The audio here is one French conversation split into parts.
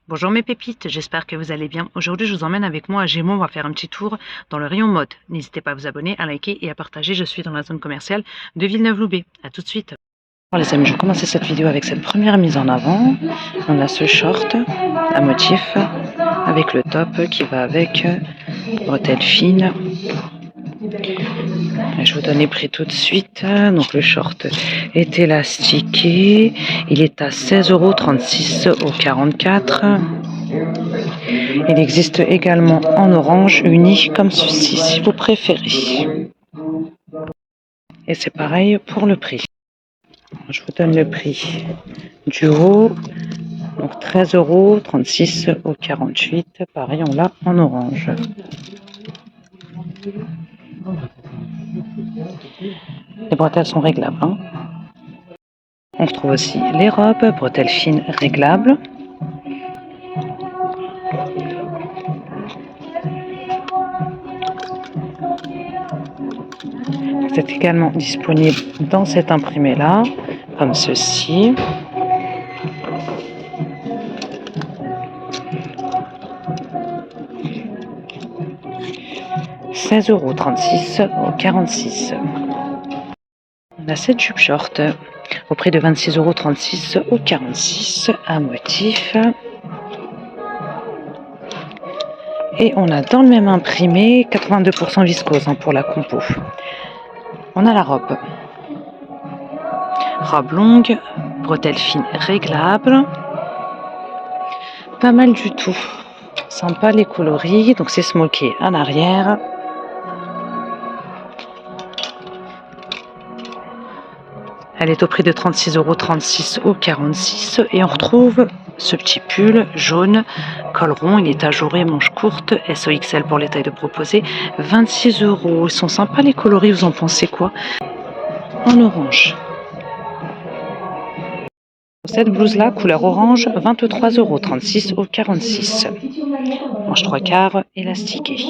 Bonjour mes pépites, j'espère que vous allez bien. Aujourd'hui, je vous emmène avec moi à Gémeaux. On va faire un petit tour dans le rayon mode. N'hésitez pas à vous abonner, à liker et à partager. Je suis dans la zone commerciale de Villeneuve-Loubet. A tout de suite. Alors les amis, je vais commencer cette vidéo avec cette première mise en avant. On a ce short à motif avec le top qui va avec, bretelles fines. Je vous donne les prix tout de suite. Donc le short est élastiqué. Il est à 16,36 € au 44. Il existe également en orange uni comme ceci si vous préférez. Et c'est pareil pour le prix. Je vous donne le prix du haut. Donc 13,36 € au 48. Pareil, on l'a en orange. Les bretelles sont réglables. On retrouve aussi les robes, bretelles fines réglables. C'est également disponible dans cet imprimé-là, comme ceci. « 16,36 € au 46. On a cette jupe short au prix de 26,36 € au 46 à motif. Et on a dans le même imprimé 82% viscose pour la compo. On a la robe. Robe longue, bretelles fines réglables. Pas mal du tout. Sympa les coloris. Donc c'est smoké à l'arrière. Elle est au prix de 36,36 € au 46 et on retrouve ce petit pull jaune, col rond, il est ajouré, manche courte, SOXL pour les tailles de proposé, 26 €. Ils sont sympas les coloris, vous en pensez quoi? En orange. Cette blouse-là, couleur orange, 23,36 € au 46. Manche 3/4, élastiquée.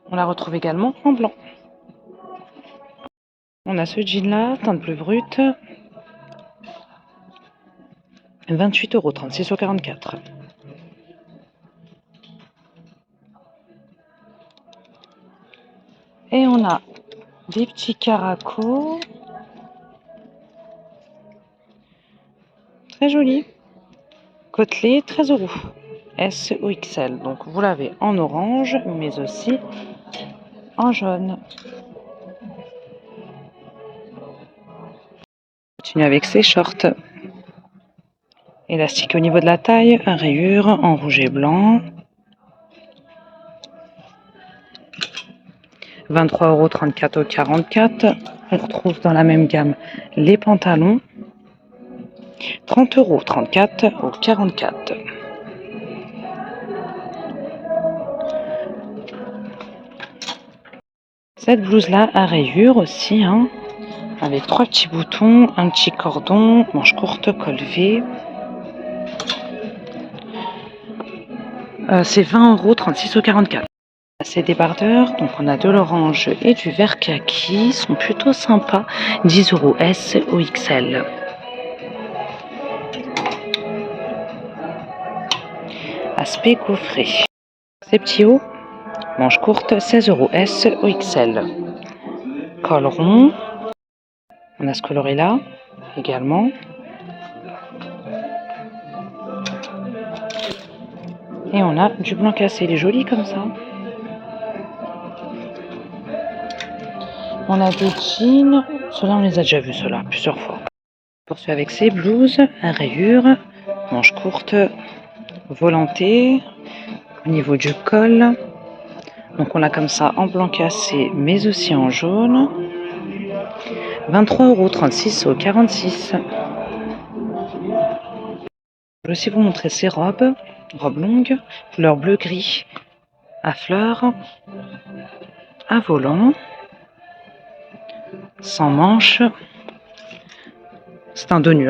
On la retrouve également en blanc. On a ce jean-là, teinte bleu brute, 28,36 € au 44. Et on a des petits caracos. Très joli. Côtelé, 13 €. S ou XL. Donc vous l'avez en orange, mais aussi en jaune. On continue avec ces shorts. Élastique au niveau de la taille, un rayure en rouge et blanc. 23,34 € au 44. On retrouve dans la même gamme les pantalons. 30,34 € au 44. Cette blouse-là à rayures aussi, avec 3 petits boutons, un petit cordon, manche courte, col V. C'est 20,36 € au 44. C'est débardeurs, donc on a de l'orange et du vert kaki, ils sont plutôt sympas, 10 € S ou XL. Aspect gaufré. Ces petits hauts, manche courte, 16 € S ou XL. Col rond, on a ce coloris là également. Et on a du blanc cassé, il est joli comme ça. On a des jeans, ceux-là on les a déjà vus, ceux-là, plusieurs fois. On poursuit avec ces blouses à rayures, manches courtes, volantées, au niveau du col. Donc on l'a comme ça en blanc cassé, mais aussi en jaune. 23,36 € au 46. Je vais aussi vous montrer ces robes, robes longues, couleur bleu-gris, à fleurs, à volant, sans manches. C'est un dos nu,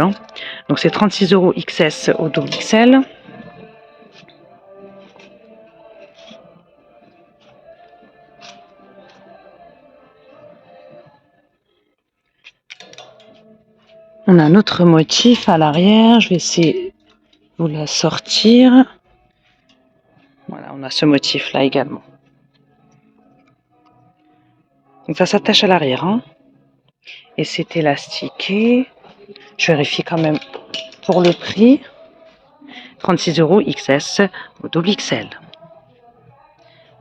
donc c'est 36 € XS au double XL. On a un autre motif à l'arrière, je vais essayer vous la sortir. Voilà, on a ce motif là également. Donc ça s'attache à l'arrière, hein. Et c'est élastiqué. Je vérifie quand même pour le prix. 36 € XS au double XL.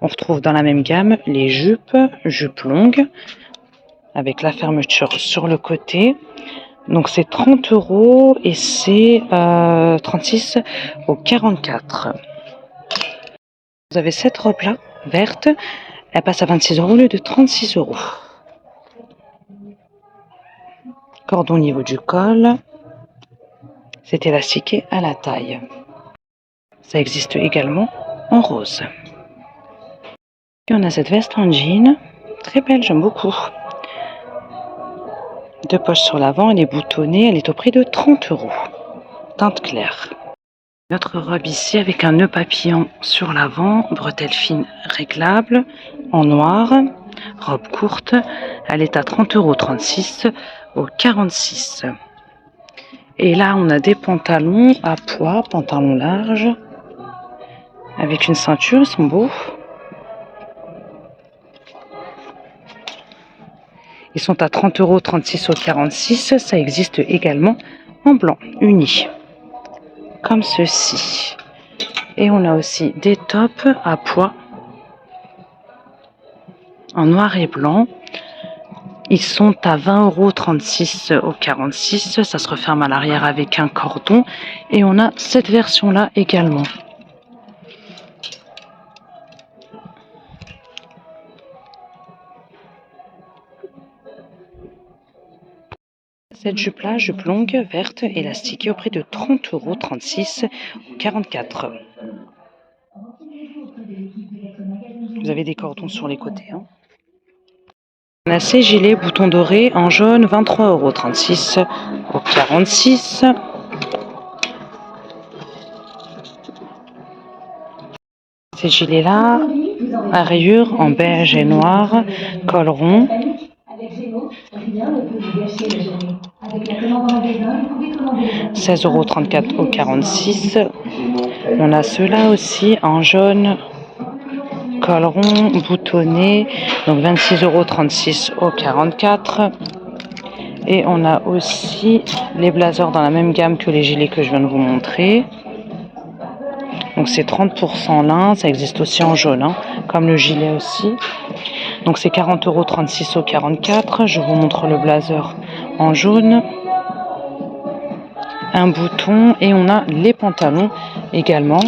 On retrouve dans la même gamme les jupes longues avec la fermeture sur le côté. Donc c'est 30 € et c'est 36 au 44. Vous avez cette robe là, verte, elle passe à 26 € au lieu de 36 €. Cordon au niveau du col, c'est élastiqué à la taille. Ça existe également en rose. Et on a cette veste en jean, très belle, j'aime beaucoup. 2 poches sur l'avant, elle est boutonnée, elle est au prix de 30 €. Teinte claire. Notre robe ici avec un nœud papillon sur l'avant, bretelles fines réglables en noir, robe courte, elle est à 30 €, 36 au 46. Et là on a des pantalons à pois, pantalons larges, avec une ceinture, ils sont beaux. Ils sont à 30 €, 36 au 46. Ça existe également en blanc uni, comme ceci. Et on a aussi des tops à pois en noir et blanc. Ils sont à 20 €, 36 au 46. Ça se referme à l'arrière avec un cordon. Et on a cette version-là également. Cette jupe-là, jupe longue, verte, élastiquée au prix de 30 €, 36 au 44. Vous avez des cordons sur les côtés, hein. On a ces gilets boutons dorés en jaune, 23 €, 36 au 46. Ces gilets-là, à rayures en beige et noir, col rond. 16 €, 34 au 46. On a ceux-là aussi en jaune, col rond, boutonné, donc 26 €, 36 au 44. Et on a aussi les blazers dans la même gamme que les gilets que je viens de vous montrer. Donc c'est 30% lin, ça existe aussi en jaune, hein, comme le gilet aussi. Donc c'est 40 €, 36 au 44. Je vous montre le blazer en jaune. Un bouton et on a les pantalons également.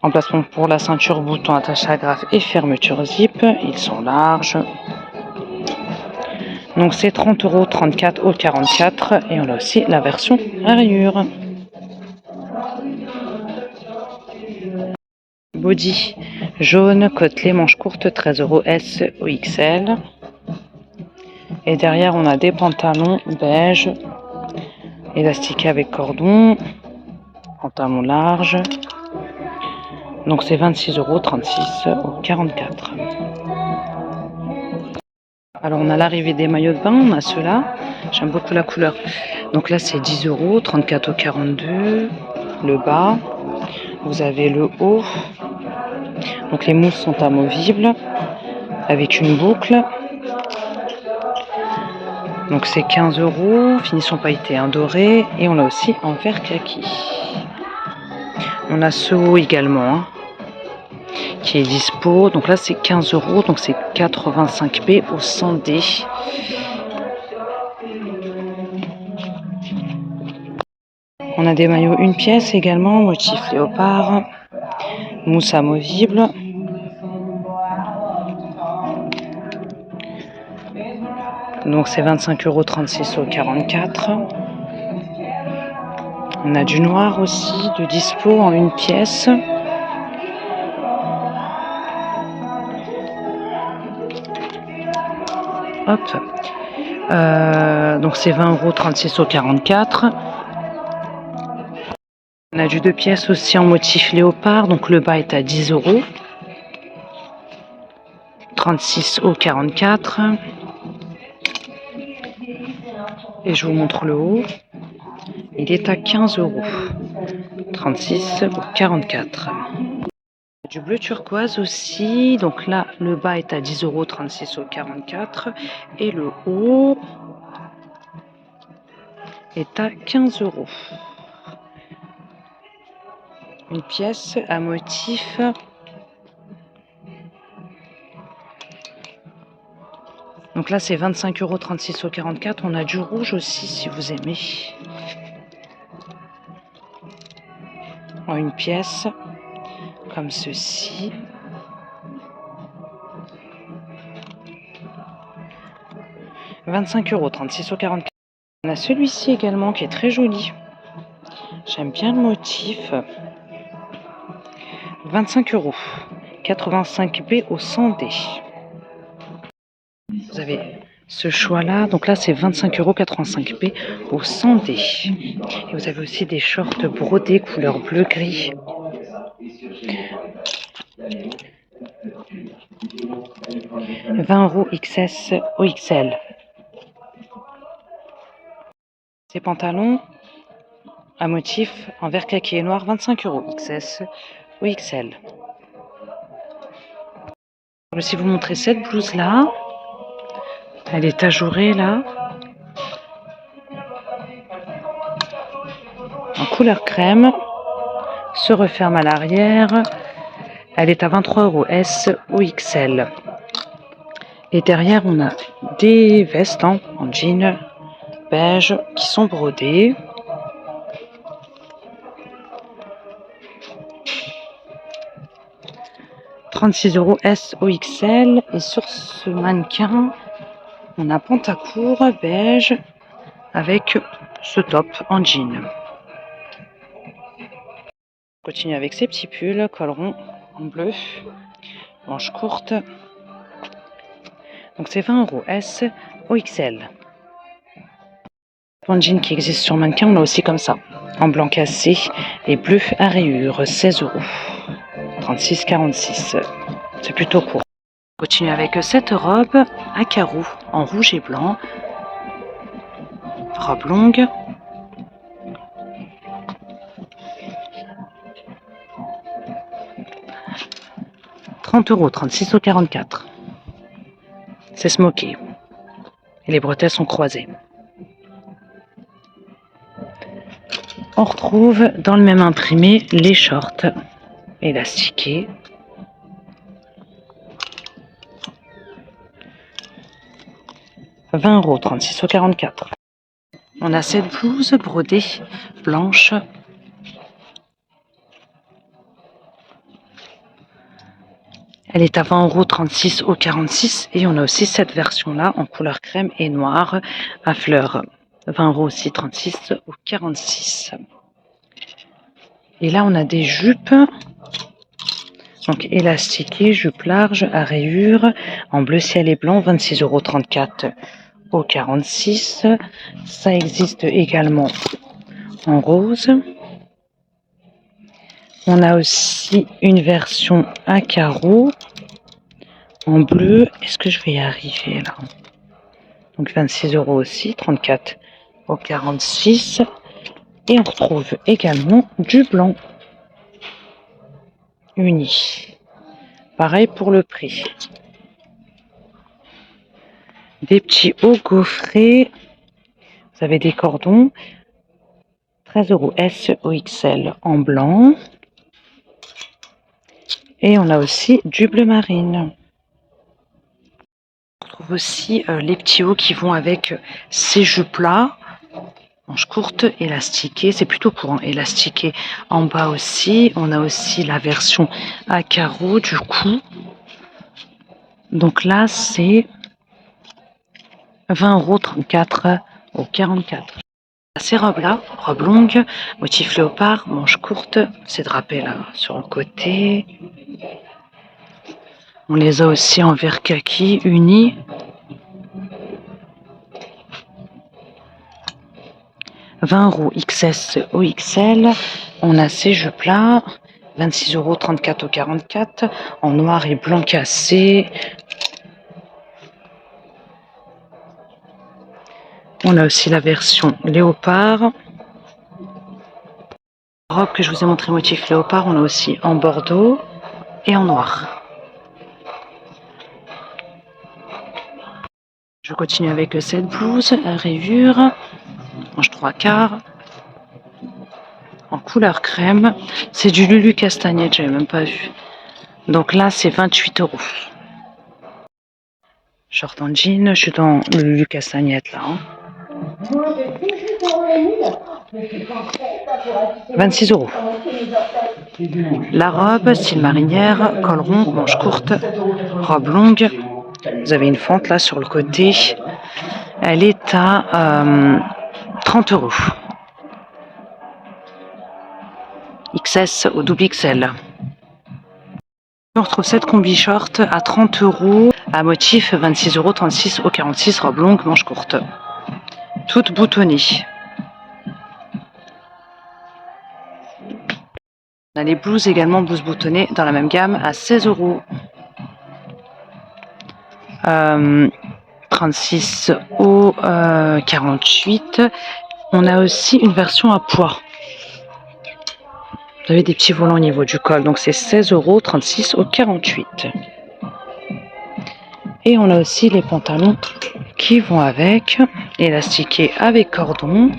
Emplacement pour la ceinture, bouton, attache agrafe et fermeture zip. Ils sont larges. Donc c'est 30 €, 34 au 44. Et on a aussi la version à rayures. Body jaune, côtelé, manche courte, 13 € S au XL. Et derrière on a des pantalons beige, élastiqués avec cordon, pantalon large. Donc c'est 26 €, 36 au 44. Alors on a l'arrivée des maillots de bain, on a ceux-là. J'aime beaucoup la couleur. Donc là c'est 10 €, 34 au 42. Le bas. Vous avez le haut. Donc les mousses sont amovibles avec une boucle. Donc c'est 15 €, finition pailletée, hein, doré. Et on l'a aussi en vert kaki. On a ce haut également, hein, qui est dispo. Donc là c'est 15 €, donc c'est 85B au 100D. On a des maillots une pièce également, motif léopard, mousse amovible. Donc c'est 25 €, 36 au 44. On a du noir aussi, de dispo en une pièce. Hop. Donc c'est 20 €, 36 au 44. On a du 2 pièces aussi en motif léopard, donc le bas est à 10 €. 36 au 44. Et je vous montre le haut. Il est à 15,36 € au 44. Du bleu turquoise aussi. Donc là, le bas est à 10,36 € au 44. Et le haut est à 15 €. Une pièce à motif. Donc là, c'est 25,36 € au 44. On a du rouge aussi, si vous aimez. En une pièce, comme ceci. « 25,36 € au 44. On a celui-ci également qui est très joli. J'aime bien le motif. 25 €. 85B au 100D. Vous avez ce choix-là. Donc là, c'est 25,85 € au 100D. Et vous avez aussi des shorts brodés couleur bleu-gris. 20 € XS au XL. Ces pantalons à motif en vert kaki et noir, 25 € XS ou XL. Je vais aussi vous montrer cette blouse là. Elle est ajourée là. En couleur crème. Se referme à l'arrière. Elle est à 23 € S ou XL. Et derrière, on a des vestes en jean beige qui sont brodées. « 36 € S au XL. Et sur ce mannequin, on a pantacourt beige avec ce top en jean. On continue avec ces petits pulls, col rond en bleu, manches courtes. Donc c'est 20 € S au XL. En jean qui existe sur mannequin, on a aussi comme ça, en blanc cassé et bleu à rayures, 16 €. 36,46. C'est plutôt court. On continue avec cette robe à carreaux en rouge et blanc. Robe longue. « 30 €, 36 € au 44. C'est smoké. Et les bretelles sont croisées. On retrouve dans le même imprimé les shorts élastiqués. « 20 €, 36 € au 44. On a cette blouse brodée blanche. Elle est à 20 €, 36 € au 46. Et on a aussi cette version-là en couleur crème et noire à fleurs. 20 € aussi, 36 € au 46. Et là, on a des jupes. Donc élastiquées, jupe large à rayures en bleu ciel et blanc, 26 € 34 au 46. Ça existe également en rose. On a aussi une version à carreaux en bleu. Est-ce que je vais y arriver là? Donc 26 € aussi, 34 au 46. Et on retrouve également du blanc uni. Pareil pour le prix. Des petits hauts gaufrés. Vous avez des cordons. 13 € S au XL en blanc. Et on a aussi du bleu marine. On retrouve aussi les petits hauts qui vont avec ces jupes-là. Manches courtes, élastiquées. C'est plutôt court, hein, élastiqué en bas aussi. On a aussi la version à carreaux du coup. Donc là, c'est 20 € 34 au 44. Ces robes-là, robe longue, motif léopard, manches courtes, c'est drapé là sur le côté. On les a aussi en vert kaki, unis. « 20 € XS au XL. On a ces jupes-là, 26 € 34 au 44, en noir et blanc cassé. On a aussi la version léopard. Robe que je vous ai montré motif léopard, on a aussi en bordeaux et en noir. Je continue avec cette blouse à rayures, manche 3/4, en couleur crème. C'est du Lulu Castagnette, j'avais même pas vu. Donc là, c'est 28 €. Short en jean, je suis dans le Lulu Castagnette là. 26 €. La robe, style marinière, col rond, manche courte, robe longue. Vous avez une fente là sur le côté. Elle est à 30 €. XS au double XL. On retrouve cette combi short à 30 € à motif 26 €, 36 au 46, robe longue, manche courte. Toute boutonnée. On a les blouses également, blouses boutonnées dans la même gamme à 16 €. 36 au 48. On a aussi une version à poids. Vous avez des petits volants au niveau du col, donc c'est 16 €, 36 au 48. Et on a aussi les pantalons qui vont avec, élastiqués avec cordon,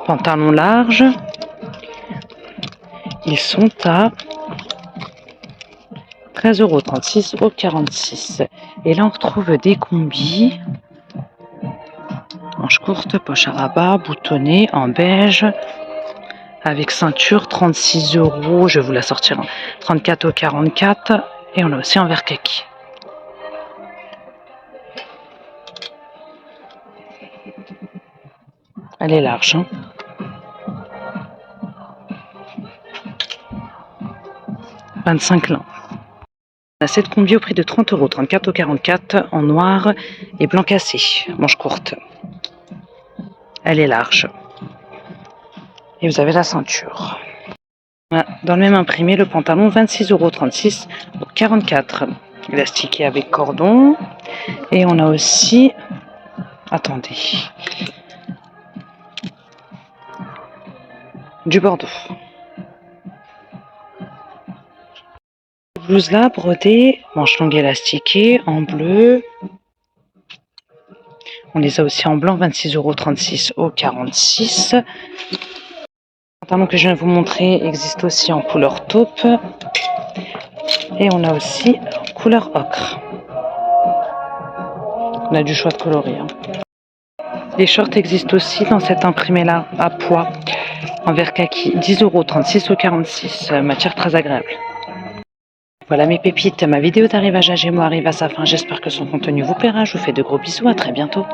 pantalons larges. Ils sont à 13 €, 36 au 46. Et là on retrouve des combis, manches courtes, poche à rabat, boutonnée en beige, avec ceinture, 36 €, je vais vous la sortir, 34 au 44, et on a aussi en vert kaki. Elle est large, hein. « 25 lin. On a cette combi au prix de 30 €, 34 au 44, en noir et blanc cassé, manche courte. Elle est large. Et vous avez la ceinture. Dans le même imprimé, le pantalon 26 €, 36 au 44. Élastiqué avec cordon. Et on a aussi, attendez, du bordeaux. Blouse là, brodée, manche longue élastiquée, en bleu. On les a aussi en blanc, 26 €, 36 au 46. Le pantalon que je viens de vous montrer existe aussi en couleur taupe. Et on a aussi en couleur ocre. On a du choix de coloris. Les shorts existent aussi dans cet imprimé là, à poids, en vert kaki, 10 €, 36 au 46. Matière très agréable. Voilà mes pépites, ma vidéo d'arrivage à Gémeaux arrive à sa fin. J'espère que son contenu vous plaira. Je vous fais de gros bisous, à très bientôt.